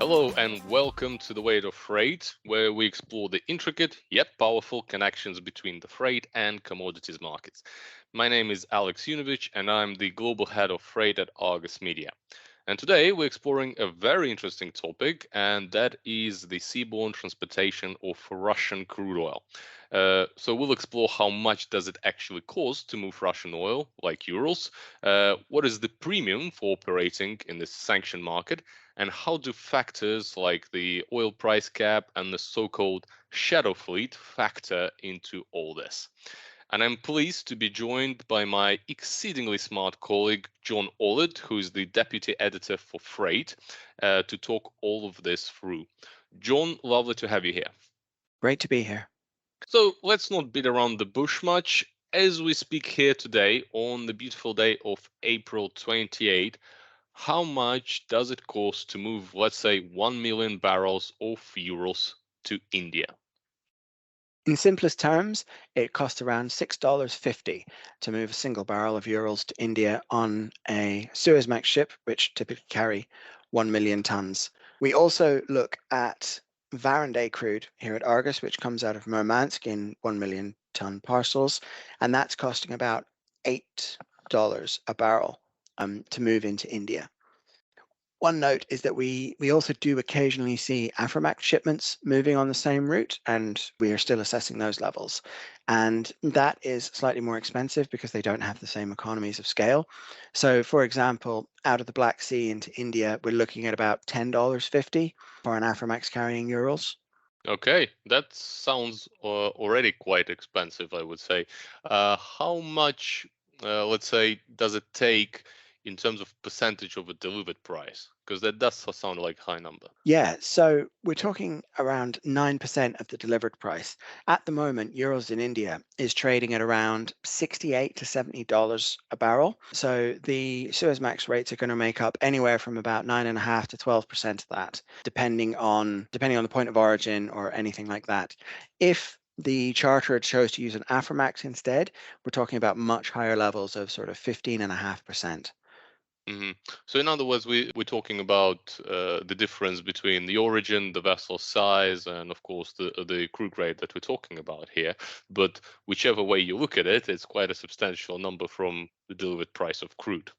Hello and welcome to The Weight of Freight, where we explore the intricate yet powerful connections between the freight and commodities markets. My name is Alex Younevitch and I'm the global head of freight at Argus Media. And today we're exploring a very interesting topic, and that is the seaborne transportation of Russian crude oil. So we'll explore how much does it actually cost to move Russian oil, like Urals, what is the premium for operating in this sanctioned market, and how do factors like the oil price cap and the so-called shadow fleet factor into all this. And I'm pleased to be joined by my exceedingly smart colleague, John Ollett, who is the deputy editor for Freight, to talk all of this through. John, lovely to have you here. Great to be here. So let's not beat around the bush much. As we speak here today, on the beautiful day of April 28, how much does it cost to move, let's say, 1 million barrels of Urals to India? In simplest terms, it costs around $6.50 to move a single barrel of Urals to India on a Suezmax ship, which typically carry 1 million tons. We also look at Varandé crude here at Argus, which comes out of Murmansk in 1 million ton parcels, and that's costing about $8 a barrel to move into India. One note is that we also do occasionally see Aframax shipments moving on the same route, and we are still assessing those levels. And that is slightly more expensive because they don't have the same economies of scale. So, for example, out of the Black Sea into India, we're looking at about $10.50 for an Aframax carrying Urals. Okay, that sounds already quite expensive, I would say. How much, let's say, does it take in terms of percentage of a delivered price? Because that does sound like a high number. Yeah, so we're talking around 9% of the delivered price. At the moment, Urals in India is trading at around $68 to $70 a barrel. So the Suezmax rates are going to make up anywhere from about 9.5 to 12% of that, depending on the point of origin or anything like that. If the charterer chose to use an Aframax instead, we're talking about much higher levels of sort of 15.5%. hmm So in other words, we're talking about the difference between the origin, the vessel size, and of course the crude grade that we're talking about here. But whichever way you look at it, it's quite a substantial number from the delivered price of crude.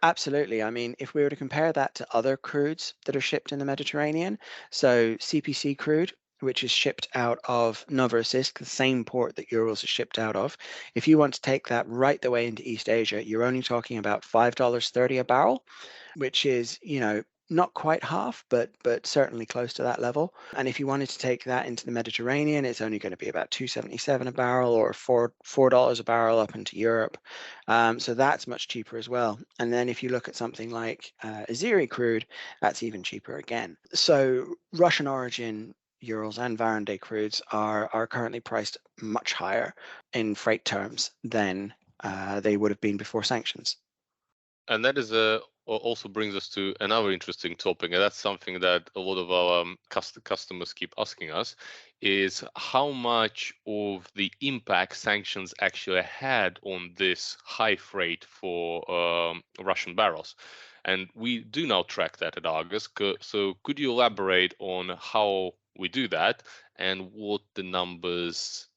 Absolutely. I mean, if we were to compare that to other crudes that are shipped in the Mediterranean, so CPC crude, which is shipped out of Novorossiysk, the same port that Urals is shipped out of, if you want to take that right the way into East Asia, you're only talking about $5.30 a barrel, which is, not quite half, but certainly close to that level. And if you wanted to take that into the Mediterranean, it's only going to be about 277 a barrel or $4 a barrel up into Europe. So that's much cheaper as well. And then if you look at something like Azeri crude, that's even cheaper again. So Russian origin Urals and Varandé crudes are currently priced much higher in freight terms than they would have been before sanctions. And that is also brings us to another interesting topic, and that's something that a lot of our customers keep asking us: is how much of the impact sanctions actually had on this high freight for Russian barrels. And we do now track that at Argus. So could you elaborate on how we do that and what the numbers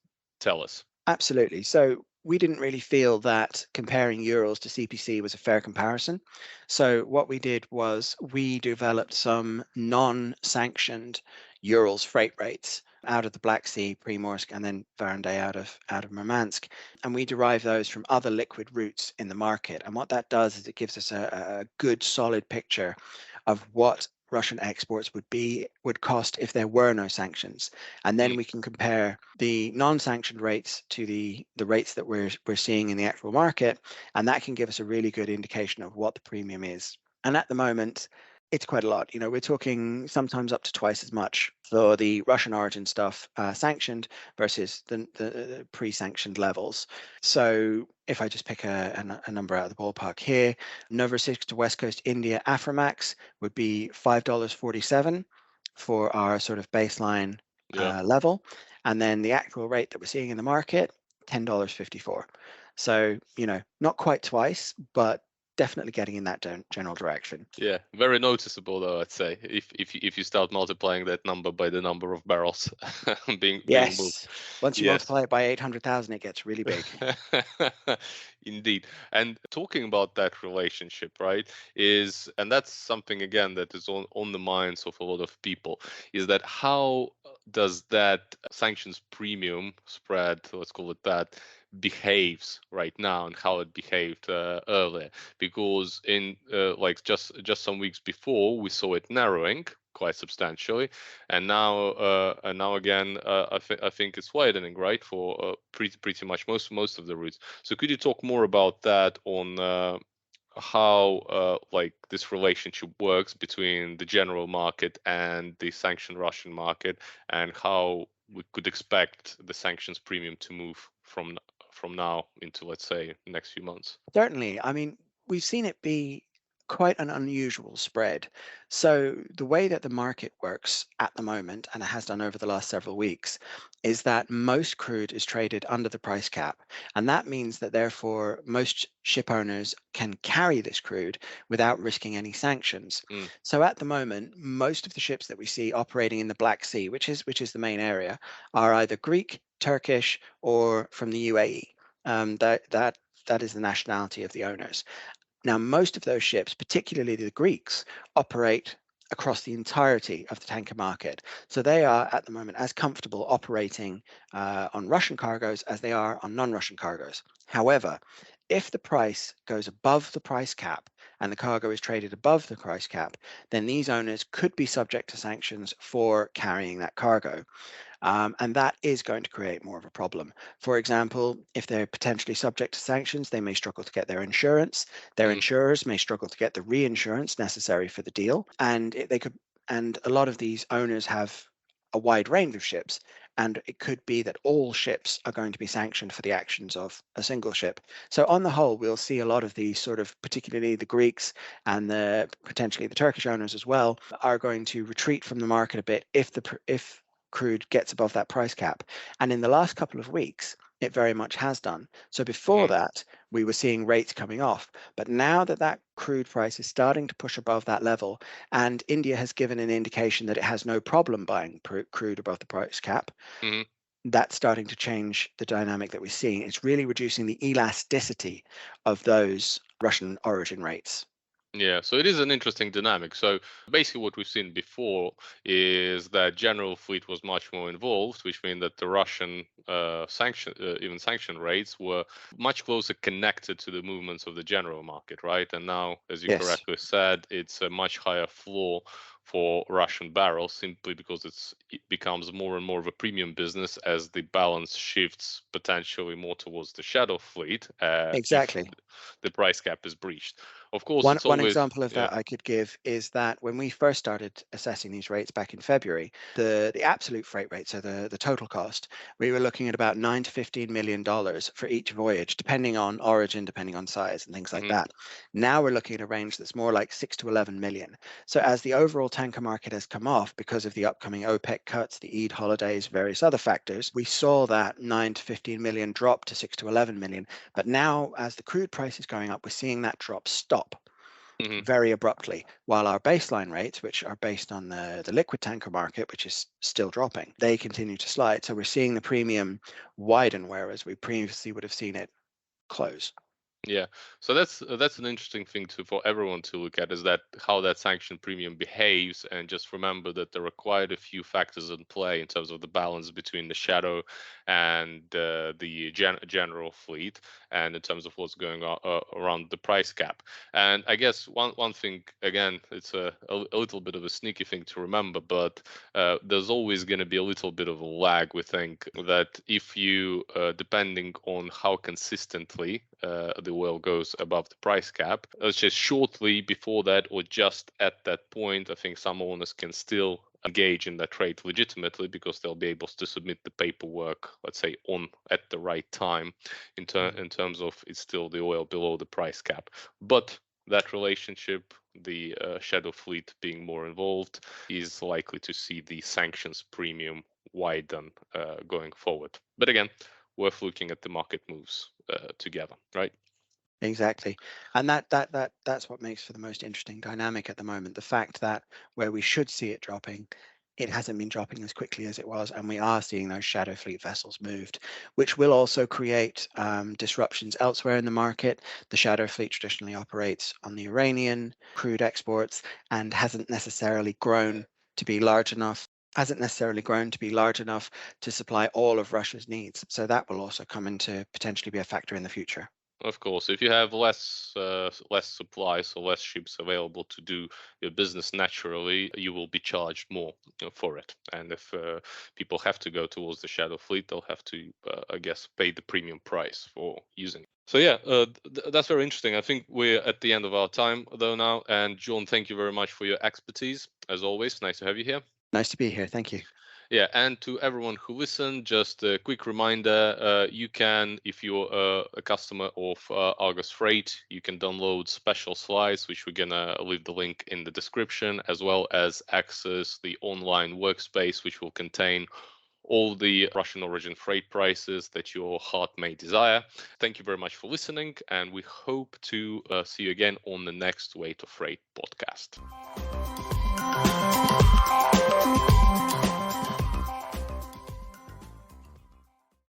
tell us? Absolutely. So we didn't really feel that comparing Urals to CPC was a fair comparison. So what we did was we developed some non-sanctioned Urals freight rates out of the Black Sea, Primorsk, and then Varandé out of Murmansk, and we derive those from other liquid routes in the market. And what that does is it gives us a good, solid picture of what Russian exports would cost if there were no sanctions, and then we can compare the non-sanctioned rates to the rates that we're seeing in the actual market, and that can give us a really good indication of what the premium is. And at the moment, it's quite a lot. We're talking sometimes up to twice as much for the Russian origin stuff sanctioned versus the pre-sanctioned levels. So if I just pick a number out of the ballpark here, Novorossiysk to West Coast India Aframax would be $5.47 for our sort of baseline Yeah. level. And then the actual rate that we're seeing in the market, $10.54. So, not quite twice, but definitely getting in that general direction. Yeah, very noticeable though, I'd say, if you start multiplying that number by the number of barrels being moved. Yes. Once you Yes. multiply it by 800,000, it gets really big. Indeed. And talking about that relationship, right, is, and that's something again that is on the minds of a lot of people, is that how does that sanctions premium spread, let's call it that, behaves right now and how it behaved earlier? Because in like just some weeks before, we saw it narrowing quite substantially, and now again, I think it's widening, right, for pretty much most of the routes. So could you talk more about that on how like this relationship works between the general market and the sanctioned Russian market, and how we could expect the sanctions premium to move from now into, let's say, next few months? Certainly. I mean, we've seen it be quite an unusual spread. So, the way that the market works at the moment, and it has done over the last several weeks, is that most crude is traded under the price cap. And that means that therefore most ship owners can carry this crude without risking any sanctions. Mm, So at the moment, most of the ships that we see operating in the Black Sea, which is the main area, are either Greek, Turkish, or from the UAE. That is the nationality of the owners. Now, most of those ships, particularly the Greeks, operate across the entirety of the tanker market. So they are at the moment as comfortable operating on Russian cargoes as they are on non-Russian cargoes. However, if the price goes above the price cap and the cargo is traded above the price cap, then these owners could be subject to sanctions for carrying that cargo. And that is going to create more of a problem. For example, if they're potentially subject to sanctions, they may struggle to get their insurance. Their mm, insurers may struggle to get the reinsurance necessary for the deal, and they could. And a lot of these owners have a wide range of ships, and it could be that all ships are going to be sanctioned for the actions of a single ship. So on the whole, we'll see a lot of these sort of, particularly the Greeks and the potentially the Turkish owners as well, are going to retreat from the market a bit if crude gets above that price cap. And in the last couple of weeks, it very much has done. So before mm, that, we were seeing rates coming off. But now that that crude price is starting to push above that level, and India has given an indication that it has no problem buying crude above the price cap, mm. that's starting to change the dynamic that we're seeing. It's really reducing the elasticity of those Russian origin rates. Yeah, so it is an interesting dynamic. So basically, what we've seen before is that general fleet was much more involved, which means that the Russian even sanction rates were much closer connected to the movements of the general market, right? And now, as you Yes, correctly said, it's a much higher floor for Russian barrels, simply because it becomes more and more of a premium business as the balance shifts potentially more towards the shadow fleet if exactly. the price cap is breached. Of course, One it's one always, example of yeah. that I could give is that when we first started assessing these rates back in February, the absolute freight rate, so the total cost, we were looking at about $9 to $15 million for each voyage, depending on origin, depending on size, and things like Hmm. that. Now we're looking at a range that's more like 6 to 11 million. So as the overall tanker market has come off because of the upcoming OPEC cuts, the Eid holidays, various other factors, we saw that 9 to 15 million drop to 6 to 11 million. But now, as the crude price is going up, we're seeing that drop stop Hmm. very abruptly, while our baseline rates, which are based on the liquid tanker market, which is still dropping, they continue to slide. So we're seeing the premium widen, whereas we previously would have seen it close. Yeah, so that's an interesting thing to for everyone to look at, is that how that sanction premium behaves, and just remember that there are quite a few factors in play in terms of the balance between the shadow and the general fleet, and in terms of what's going on around the price cap. And I guess one thing, again, it's a little bit of a sneaky thing to remember, but there's always going to be a little bit of a lag. We think that if you, depending on how consistently the oil goes above the price cap, let's just shortly before that or just at that point, I think some owners can still engage in that trade legitimately because they'll be able to submit the paperwork, let's say, on at the right time, Mm. in terms of it's still the oil below the price cap. But that relationship, the shadow fleet being more involved, is likely to see the sanctions premium widen going forward. But again, worth looking at the market moves together, right? Exactly. And that's what makes for the most interesting dynamic at the moment. The fact that where we should see it dropping, it hasn't been dropping as quickly as it was, and we are seeing those shadow fleet vessels moved, which will also create disruptions elsewhere in the market. The shadow fleet traditionally operates on the Iranian crude exports and hasn't necessarily grown to be large enough to supply all of Russia's needs. So that will also come into potentially be a factor in the future. Of course, if you have less supplies or less ships available to do your business naturally, you will be charged more for it. And if people have to go towards the shadow fleet, they'll have to, I guess, pay the premium price for using it. So yeah, that's very interesting. I think we're at the end of our time though now. And John, thank you very much for your expertise as always. Nice to have you here. Nice to be here. Thank you. Yeah, and to everyone who listened, just a quick reminder, you can, if you're a customer of Argos Freight, you can download special slides, which we're gonna leave the link in the description, as well as access the online workspace, which will contain all the Russian origin freight prices that your heart may desire. Thank you very much for listening, and we hope to see you again on the next Weight of Freight podcast.